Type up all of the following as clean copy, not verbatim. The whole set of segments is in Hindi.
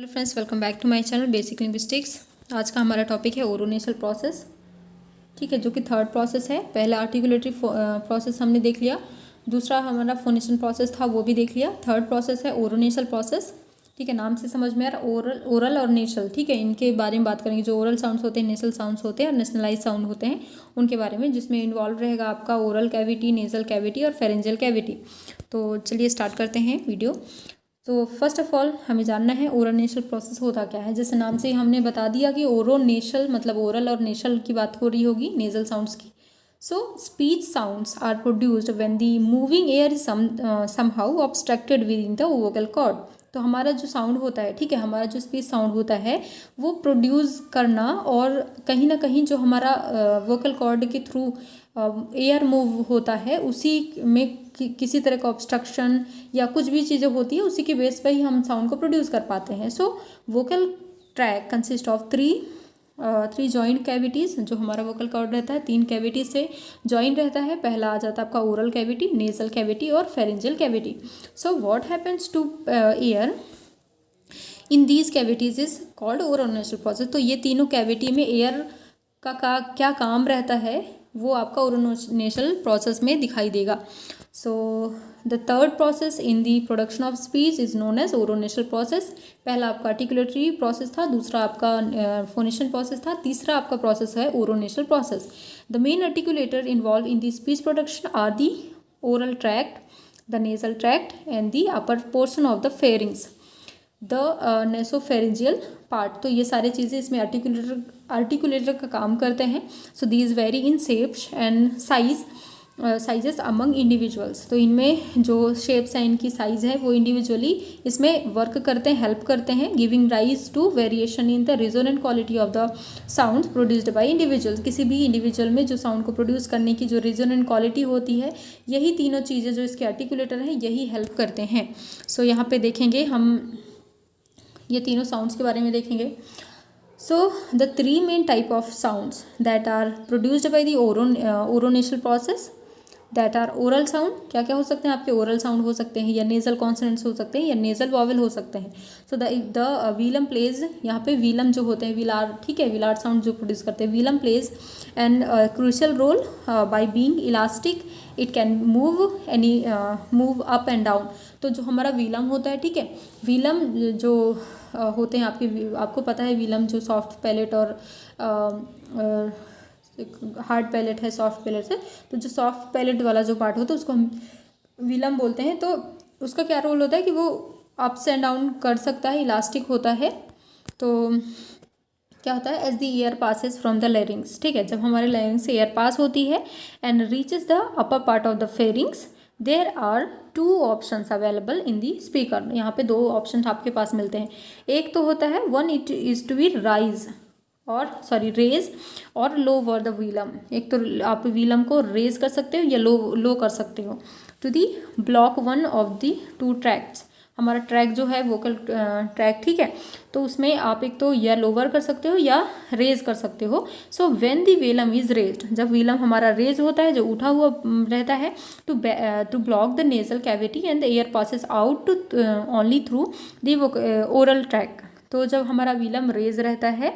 Hello friends, welcome back to my channel basic linguistics. आज का हमारा टॉपिक है ओरोनेशल प्रोसेस। ठीक है, जो कि थर्ड प्रोसेस है। पहला आर्टिकुलेटरी प्रोसेस हमने देख लिया, दूसरा हमारा फोनेशन प्रोसेस था, वो भी देख लिया। थर्ड प्रोसेस है ओरोनेशल प्रोसेस। ठीक है, नाम से समझ में आ रहा, ओरल और नेशल। ठीक है, इनके बारे में बात करेंगे। जो ओरल साउंड्स होते हैं, नेशल साउंड्स होते हैं और नेशनलाइज साउंड होते हैं, उनके बारे में, जिसमें इन्वॉल्व रहेगा आपका ओरल कैविटी, नेजल कैविटी और फेरेंजियल कैविटी। तो चलिए स्टार्ट करते हैं वीडियो। तो फर्स्ट ऑफ ऑल हमें जानना है ओरोनेशल प्रोसेस होता क्या है। जैसे नाम से ही हमने बता दिया कि ओरोनेशल मतलब ओरल और नेशल की बात हो रही होगी, नेजल साउंड्स की। So speech sounds are produced when the moving air is somehow obstructed within the vocal cord. तो हमारा जो साउंड होता है, ठीक है, हमारा जो स्पीच साउंड होता है वो प्रोड्यूस करना, और कहीं ना कहीं जो हमारा वोकल कॉर्ड के थ्रू एयर मूव होता है, उसी में किसी तरह का ऑब्स्ट्रक्शन या कुछ भी चीज़ें होती है, उसी के बेस पर ही हम साउंड को प्रोड्यूस कर पाते हैं। So vocal track consist of three joint cavities. जो हमारा वोकल कॉर्ड रहता है, 3 कैविटीज से जॉइंट रहता है। पहला आ जाता है आपका ओरल कैविटी, नेजल कैविटी और pharyngeal cavity. So what happens to air in these cavities is called oronasal process. तो ये तीनों कैविटी में एयर का क्या काम रहता है, वो आपका ओरोनेशल प्रोसेस में दिखाई देगा। So the third process in the production of speech is known as oronasal process. पहला आपका आर्टिकुलेटरी प्रोसेस था, दूसरा आपका फोनेशन प्रोसेस था, तीसरा आपका प्रोसेस है oronasal process. The main articulator involve in the speech production are the oral tract, the nasal tract and the upper portion of the pharynx, the nasopharyngeal part. तो ये सारी चीज़ें इसमें आर्टिकुलेटर का काम करते हैं। So these very in shapes and sizes among individuals. तो इनमें जो शेप्स हैं, इनकी साइज़ है, वो इंडिविजुअली इसमें वर्क करते हैं, हेल्प करते हैं, giving rise to variation in the resonant quality of the sound produced by individual. किसी भी इंडिविजुअल में जो साउंड को प्रोड्यूस करने की जो रिजोनेंट क्वालिटी होती है, यही तीनों चीज़ें जो इसके आर्टिकुलेटर हैं, यही हेल्प करते हैं। सो यहाँ पे देखेंगे हम ये तीनों साउंड्स के बारे में देखेंगे। So the 3 main type of sounds that are produced by the oronasal process, that are oral sound. क्या क्या हो सकते हैं आपके? ओरल साउंड हो सकते हैं, या नेजल कॉन्सोनेंट्स हो सकते हैं, या नेजल वॉवेल हो सकते हैं। सो द वीलम प्लेज, यहाँ पे वीलम जो होते हैं, विलार, ठीक है, विलार साउंड जो प्रोड्यूस करते हैं, velum plays and crucial role by being elastic. It can move up and down. तो जो हमारा वीलम होता है, ठीक है, वीलम जो होते हैं आपको पता है, वीलम जो सॉफ्ट पैलेट और हार्ड पैलेट है, सॉफ्ट पैलेट है। तो जो सॉफ्ट पैलेट वाला जो पार्ट होता है, उसको हम वीलम बोलते हैं। तो उसका क्या रोल होता है कि वो अप्स एंड डाउन कर सकता है, इलास्टिक होता है। तो क्या होता है, as the air passes from the larynx, ठीक है, जब हमारे लैरिंग्स से एयर पास होती है and reaches the upper part of the pharynx, there are 2 options available in the speaker. यहाँ पे 2 ऑप्शन आपके पास मिलते हैं। एक तो होता है, one it is to be raise और लो वर द वीलम। एक तो आप वीलम को रेज कर सकते हो या लो कर सकते हो to the block 1 of the 2 tracts. हमारा ट्रैक जो है वोकल ट्रैक, ठीक है, तो उसमें आप एक तो या लोअर कर सकते हो या रेज कर सकते हो। So when the velum is raised, जब वीलम हमारा रेज होता है, जो उठा हुआ रहता है, to block the nasal cavity and the air passes out only through the oral track. तो जब हमारा वीलम रेज रहता है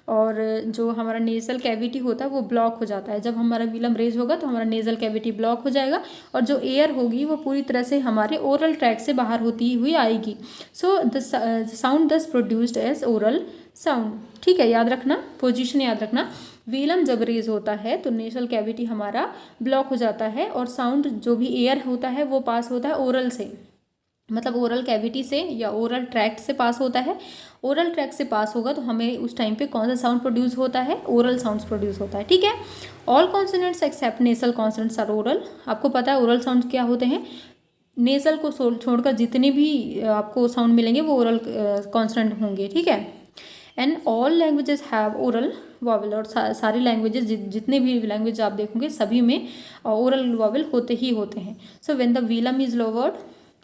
और जो हमारा नेजल कैविटी होता है वो ब्लॉक हो जाता है। जब हमारा वीलम रेज होगा तो हमारा नेजल कैविटी ब्लॉक हो जाएगा, और जो एयर होगी वो पूरी तरह से हमारे ओरल ट्रैक से बाहर होती हुई आएगी। सो द साउंड दस प्रोड्यूस्ड एज ओरल साउंड। ठीक है, याद रखना, पोजीशन याद रखना। वीलम जब रेज होता है तो नेजल कैविटी हमारा ब्लॉक हो जाता है, और साउंड जो भी एयर होता है वो पास होता है ओरल से, मतलब ओरल कैविटी से या ओरल ट्रैक्ट से पास होता है। ओरल ट्रैक्ट से पास होगा तो हमें उस टाइम पे कौन सा साउंड प्रोड्यूस होता है? ओरल साउंड्स प्रोड्यूस होता है, ठीक है। All consonants except nasal consonants are oral. आपको पता है ओरल साउंड क्या होते हैं? नेसल को छोड़कर जितने भी आपको साउंड मिलेंगे वो ओरल कॉन्सोनेंट होंगे, ठीक है। And all languages have oral vowel. और सारी लैंग्वेजेस, जितने भी लैंग्वेज आप देखोगे सभी में ओरल वॉवल होते ही होते हैं। So when the velum is lowered,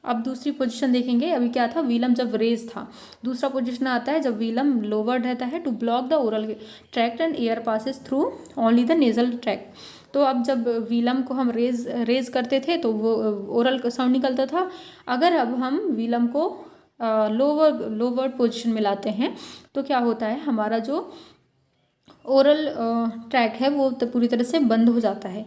अब दूसरी पोजीशन देखेंगे। अभी क्या था, वीलम जब रेज था। दूसरा पोजीशन आता है जब वीलम लोवर्ड रहता है, to block the oral tract and air passes through only the nasal tract. तो अब जब वीलम को हम रेज करते थे तो वो ओरल साउंड निकलता था। अगर अब हम वीलम को लोअर पोजीशन में लाते हैं तो क्या होता है, हमारा जो ओरल ट्रैक है वो तो पूरी तरह से बंद हो जाता है,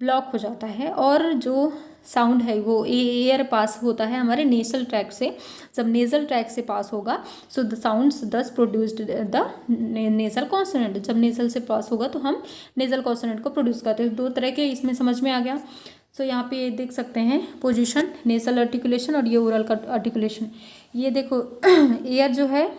ब्लॉक हो जाता है, और जो साउंड है वो एयर पास होता है हमारे नेसल ट्रैक से। जब नेजल ट्रैक से पास होगा सो द साउंड्स दस प्रोड्यूस्ड द नेजल कॉन्सोनेंट। जब नेजल से पास होगा तो हम नेजल कॉन्सोनेंट को प्रोड्यूस करते हैं। दो तरह के इसमें समझ में आ गया। सो यहाँ पे ये देख सकते हैं पोजीशन, नेसल आर्टिकुलेशन और ये ओरल का आर्टिकुलेशन। ये देखो एयर जो है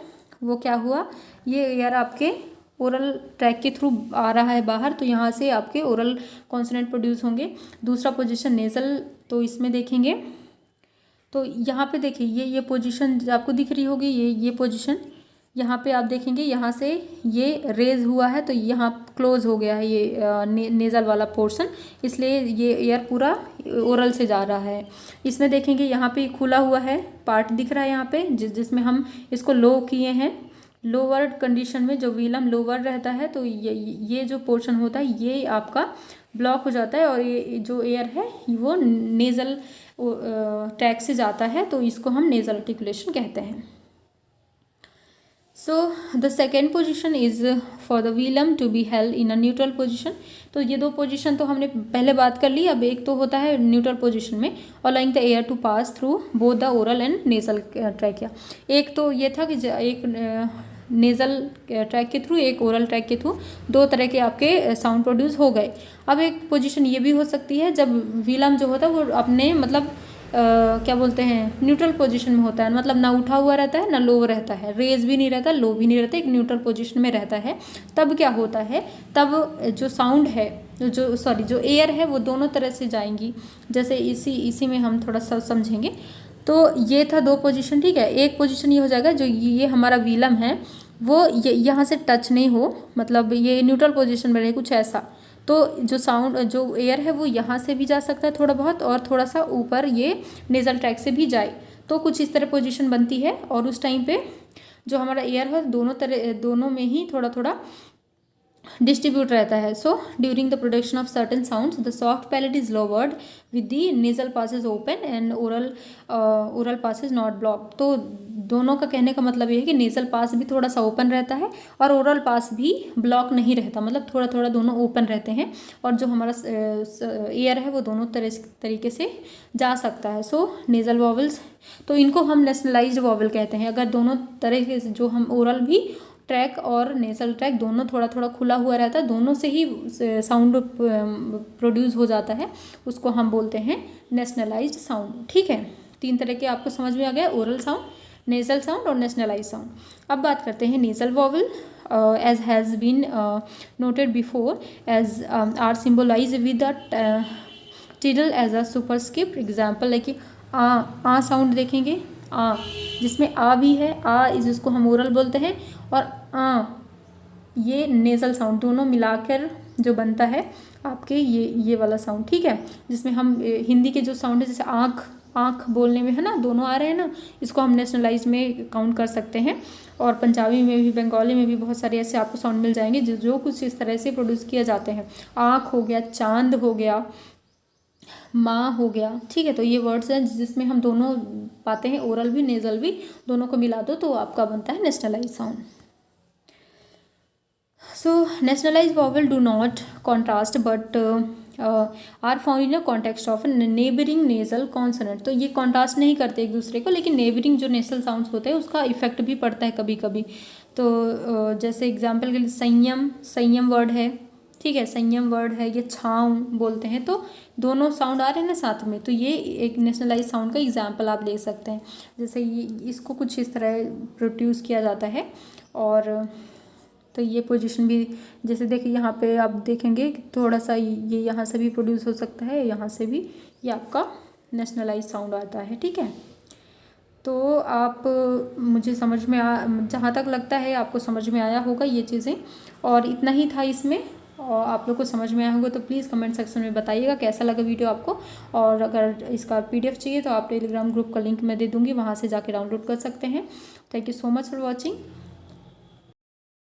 वो क्या हुआ, ये एयर आपके ओरल ट्रैक के थ्रू आ रहा है बाहर, तो यहाँ से आपके ओरल कॉन्सोनेंट प्रोड्यूस होंगे। दूसरा पोजीशन नेज़ल, तो इसमें देखेंगे तो यहाँ पे देखिए ये पोजीशन आपको दिख रही होगी, ये पोजीशन यहाँ पे आप देखेंगे, यहाँ से ये रेज हुआ है तो यहाँ क्लोज हो गया है ये नेज़ल वाला पोर्शन, इसलिए ये एयर पूरा ओरल से जा रहा है। इसमें देखेंगे यहाँ पे खुला हुआ है पार्ट दिख रहा है यहाँ पे, जिसमें हम इसको लो किए हैं। लोअर कंडीशन में जो वीलम लोअर रहता है तो ये जो पोर्शन होता है ये आपका ब्लॉक हो जाता है, और ये जो एयर है वो नेज़ल ट्रैक से जाता है, तो इसको हम नेज़ल आर्टिकुलेशन कहते हैं। So the second position is for the velum to be held in a neutral position. तो ये दो पोजिशन तो हमने पहले बात कर ली। अब एक तो होता है न्यूट्रल पोजिशन में, allowing the air to pass through both the oral and nasal trachea. एक तो ये था कि एक नेज़ल ट्रैक के थ्रू, एक ओरल ट्रैक के थ्रू, दो तरह के आपके साउंड प्रोड्यूस हो गए। अब एक पोजीशन ये भी हो सकती है जब वीलम जो होता है वो अपने मतलब क्या बोलते हैं न्यूट्रल पोजीशन में होता है, मतलब ना उठा हुआ रहता है ना लो रहता है, रेज भी नहीं रहता लो भी नहीं रहता, एक न्यूट्रल पोजीशन में रहता है। तब क्या होता है, तब जो साउंड है जो एयर है वो दोनों तरह से जाएंगी। जैसे इसी में हम थोड़ा सा समझेंगे। तो ये था दो पोजीशन, ठीक है। एक पोजीशन ये हो जाएगा जो ये हमारा वीलम है वो यहाँ से टच नहीं हो, मतलब ये न्यूट्रल पोजीशन में रहे कुछ ऐसा, तो जो साउंड जो एयर है वो यहाँ से भी जा सकता है थोड़ा बहुत, और थोड़ा सा ऊपर ये नेज़ल ट्रैक से भी जाए, तो कुछ इस तरह पोजीशन बनती है। और उस टाइम पे जो हमारा एयर है दोनों में ही थोड़ा थोड़ा डिस्ट्रीब्यूट रहता है। So during the production of certain sounds the soft palate is lowered with the nasal passage open and oral passage not block. तो दोनों का कहने का मतलब ये है कि नेजल पास भी थोड़ा सा ओपन रहता है और ओरल पास भी ब्लॉक नहीं रहता, मतलब थोड़ा थोड़ा दोनों ओपन रहते हैं, और जो हमारा एयर है वो दोनों तरीके से जा सकता है। सो नेजल वॉवल्स, तो इनको हम नेशनलाइज्ड वॉवल कहते हैं। अगर दोनों तरह से जो हम ओरल भी ट्रैक और नेसल ट्रैक दोनों थोड़ा थोड़ा खुला हुआ रहता है, दोनों से ही साउंड प्रोड्यूस हो जाता है, उसको हम बोलते हैं नेशनलाइज्ड साउंड। ठीक है, तीन तरह के आपको समझ में आ गया, ओरल साउंड, नेजल साउंड और नेशनलाइज्ड साउंड। अब बात करते हैं nasal vowel. As has been noted before as are symbolise with the tilde as a superscript example, like आ साउंड देखेंगे, आ जिसमें आ भी है, आ जिसको हम ओरल बोलते हैं, और ये नेज़ल साउंड, दोनों मिलाकर जो बनता है आपके ये वाला साउंड। ठीक है, जिसमें हम हिंदी के जो साउंड है जैसे आँख बोलने में है ना, दोनों आ रहे हैं ना, इसको हम नेशनलाइज में काउंट कर सकते हैं। और पंजाबी में भी, बंगाली में भी बहुत सारे ऐसे आपको साउंड मिल जाएंगे जो कुछ इस तरह से प्रोड्यूस किए जाते हैं। आँख हो गया, चांद हो गया, माँ हो गया। ठीक है, तो ये वर्ड्स हैं जिसमें हम दोनों पाते हैं, ओरल भी नेज़ल भी, दोनों को मिला दो तो आपका बनता है nationalise sound. So nationalized vowel do not contrast but are found in a context of neighboring nasal consonant। तो ये कॉन्ट्रास्ट नहीं करते एक दूसरे को, लेकिन नेबरिंग जो नेसल साउंड्स होते हैं उसका इफेक्ट भी पड़ता है कभी कभी। तो जैसे एग्जांपल के लिए संयम वर्ड है, ठीक है, संयम वर्ड है, ये छाँव बोलते हैं, तो दोनों साउंड आ रहे हैं ना साथ में, तो ये एक नेशनलाइज साउंड का एग्जांपल आप ले सकते हैं। जैसे ये इसको कुछ इस तरह प्रोड्यूस किया जाता है। और तो ये पोजीशन भी जैसे देखिए यहाँ पे आप देखेंगे कि थोड़ा सा ये यहाँ से भी प्रोड्यूस हो सकता है, यहाँ से भी, ये आपका नेशनलाइज साउंड आता है। ठीक है, तो आप मुझे समझ में जहाँ तक लगता है आपको समझ में आया होगा ये चीज़ें, और इतना ही था इसमें, और आप लोग को समझ में आया होगा तो प्लीज़ कमेंट सेक्शन में बताइएगा कैसा लगा वीडियो आपको। और अगर इसका PDF चाहिए तो आप टेलीग्राम ग्रुप का लिंक मैं दे दूँगी, वहाँ से जाके डाउनलोड कर सकते हैं। Thank you so much for watching.